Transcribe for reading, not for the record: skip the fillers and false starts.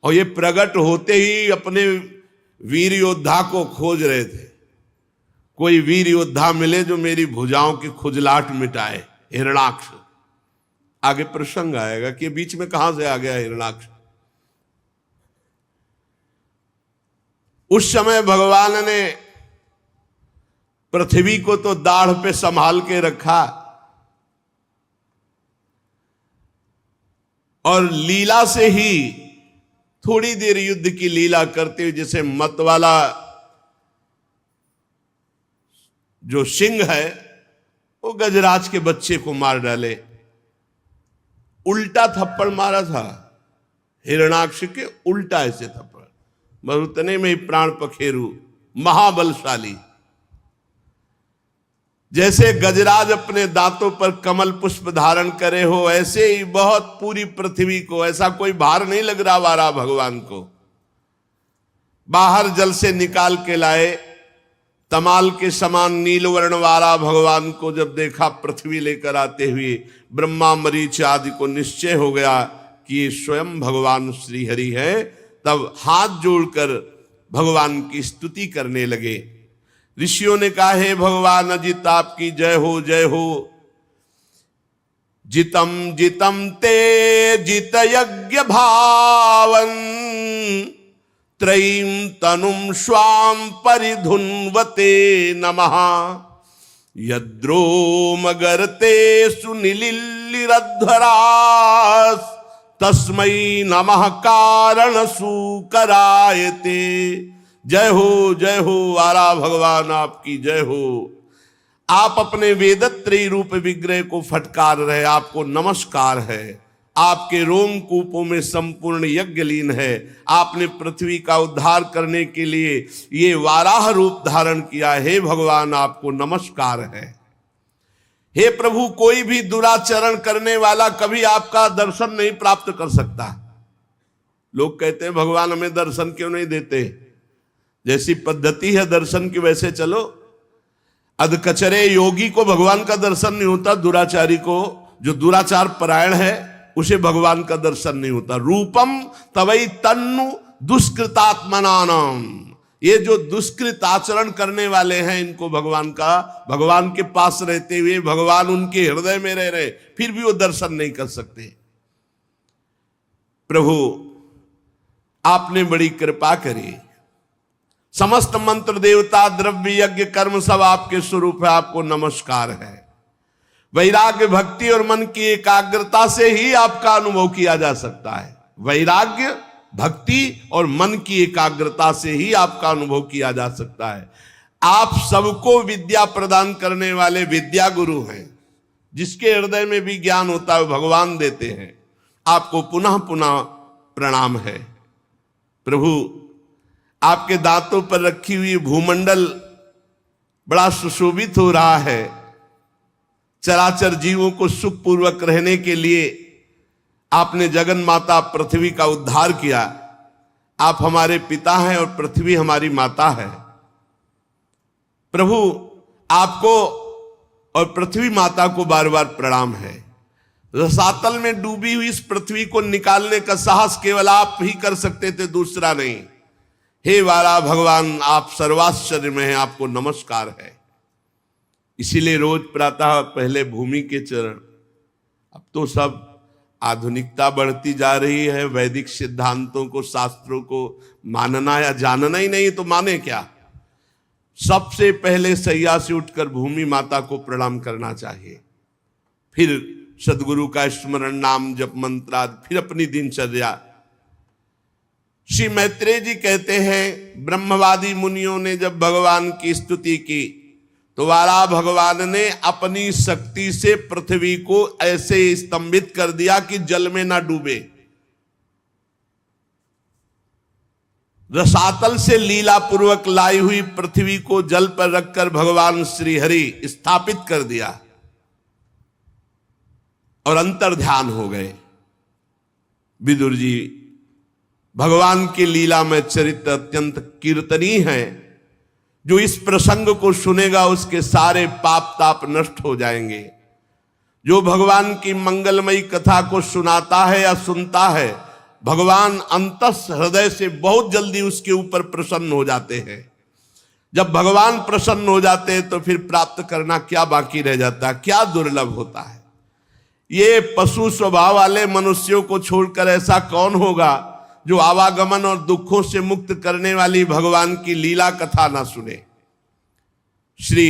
और ये प्रकट होते ही अपने वीर योद्धा को खोज रहे थे। कोई वीर योद्धा मिले जो मेरी भुजाओं की खुजलाहट मिटाए। हिरणाक्ष, आगे प्रसंग आएगा कि बीच में कहां से आ गया हिरणाक्ष। उस समय भगवान ने पृथ्वी को तो दाढ़ पे संभाल के रखा और लीला से ही थोड़ी देर युद्ध की लीला करते हुए, जैसे मत वाला जो सिंह है वो गजराज के बच्चे को मार डाले, उल्टा थप्पड़ मारा था हिरणाक्ष के, उल्टा ऐसे थप्पड़, बस उतने में ही प्राण पखेरु, महाबलशाली। जैसे गजराज अपने दांतों पर कमल पुष्प धारण करे हो, ऐसे ही बहुत पूरी पृथ्वी को, ऐसा कोई भार नहीं लग रहा वारा भगवान को। बाहर जल से निकाल के लाए, तमाल के समान नील वर्ण वारा भगवान को जब देखा पृथ्वी लेकर आते हुए, ब्रह्मा मरीच आदि को निश्चय हो गया कि ये स्वयं भगवान श्री हरि है। तब हाथ जोड़कर भगवान की स्तुति करने लगे। ऋषियों ने कहा, हे भगवान अजित आपकी जय हो, जय हो। जितम जितम ते जित यज्ञ भावन, त्रयीम तनुम स्वाम परिधुन्वते नमः। यद्रोमगर्ते सुनिलिल्लिरध्वरास, तस्मै नमः कारण सुकरायते। जय हो वारा भगवान आपकी जय हो। आप अपने वेदत्रयी रूप विग्रह को फटकार रहे, आपको नमस्कार है। आपके रोमकूपों में संपूर्ण यज्ञ लीन है। आपने पृथ्वी का उद्धार करने के लिए ये वाराह रूप धारण किया। हे भगवान आपको नमस्कार है। हे प्रभु, कोई भी दुराचरण करने वाला कभी आपका दर्शन नहीं प्राप्त कर सकता। लोग कहते हैं भगवान हमें दर्शन क्यों नहीं देते। जैसी पद्धति है दर्शन की वैसे चलो। अधकचरे योगी को भगवान का दर्शन नहीं होता, दुराचारी को, जो दुराचार परायण है उसे भगवान का दर्शन नहीं होता। रूपम तवई तन्नु दुष्कृतात्मनानाम, ये जो दुष्कृत आचरण करने वाले हैं इनको भगवान के पास रहते हुए भगवान उनके हृदय में रह रहे, फिर भी वो दर्शन नहीं कर सकते। प्रभु आपने बड़ी कृपा करी। समस्त मंत्र देवता द्रव्य यज्ञ कर्म सब आपके स्वरूप है, आपको नमस्कार है। वैराग्य भक्ति और मन की एकाग्रता से ही आपका अनुभव किया जा सकता है। वैराग्य भक्ति और मन की एकाग्रता से ही आपका अनुभव किया जा सकता है। आप सबको विद्या प्रदान करने वाले विद्या गुरु हैं। जिसके हृदय में भी ज्ञान होता है भगवान देते हैं। आपको पुनः पुनः प्रणाम है। प्रभु आपके दांतों पर रखी हुई भूमंडल बड़ा सुशोभित हो रहा है। चराचर जीवों को सुखपूर्वक रहने के लिए आपने जगन माता पृथ्वी का उद्धार किया। आप हमारे पिता हैं और पृथ्वी हमारी माता है। प्रभु आपको और पृथ्वी माता को बार बार प्रणाम है। रसातल में डूबी हुई इस पृथ्वी को निकालने का साहस केवल आप ही कर सकते थे, दूसरा नहीं। हे वाला भगवान आप सर्वाश्चर्य में हैं, आपको नमस्कार है। इसीलिए रोज प्रातः पहले भूमि के चरण। अब तो सब आधुनिकता बढ़ती जा रही है। वैदिक सिद्धांतों को, शास्त्रों को मानना या जानना ही नहीं तो माने क्या। सबसे पहले सैया से उठकर भूमि माता को प्रणाम करना चाहिए, फिर सदगुरु का स्मरण, नाम जप, मंत्र, फिर अपनी दिनचर्या। श्री मैत्रेय जी कहते हैं ब्रह्मवादी मुनियों ने जब भगवान की स्तुति की तो वाला भगवान ने अपनी शक्ति से पृथ्वी को ऐसे स्तंभित कर दिया कि जल में ना डूबे। रसातल से लीला पूर्वक लाई हुई पृथ्वी को जल पर रखकर भगवान श्री हरि स्थापित कर दिया और अंतर ध्यान हो गए। विदुर जी भगवान की लीला में चरित्र अत्यंत कीर्तनीय है। जो इस प्रसंग को सुनेगा उसके सारे पाप ताप नष्ट हो जाएंगे। जो भगवान की मंगलमयी कथा को सुनाता है या सुनता है भगवान अंतस हृदय से बहुत जल्दी उसके ऊपर प्रसन्न हो जाते हैं। जब भगवान प्रसन्न हो जाते हैं तो फिर प्राप्त करना क्या बाकी रह जाता है, क्या दुर्लभ होता है। ये पशु स्वभाव वाले मनुष्यों को छोड़कर ऐसा कौन होगा जो आवागमन और दुखों से मुक्त करने वाली भगवान की लीला कथा ना सुने। श्री